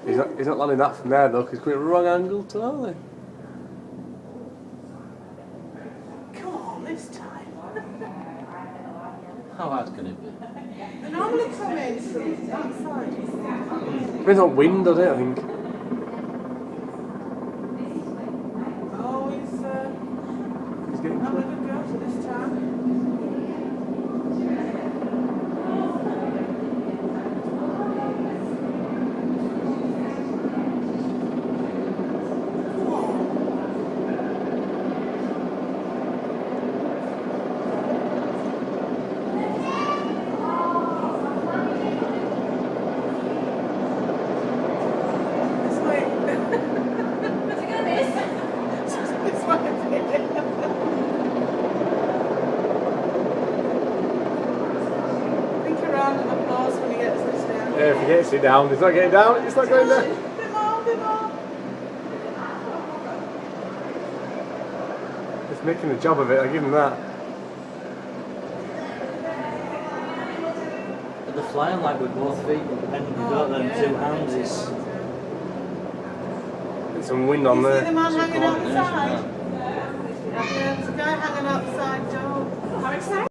He's not landing that from there though, because he's coming at the wrong angle totally. Come on, this time. How hard can it be? They normally come in from that side. Depends on wind, doesn't it, I think. Oh, he's Getting having a good go for this time. Yeah, if he gets it down, it's not getting down, it's not going down. Bit more. It's making a job of it, I give him that. But the flying like with both feet, depending if you've got them two hands, is... There's some wind on You see there. the man hanging outside? There's a guy hanging outside door. How exciting!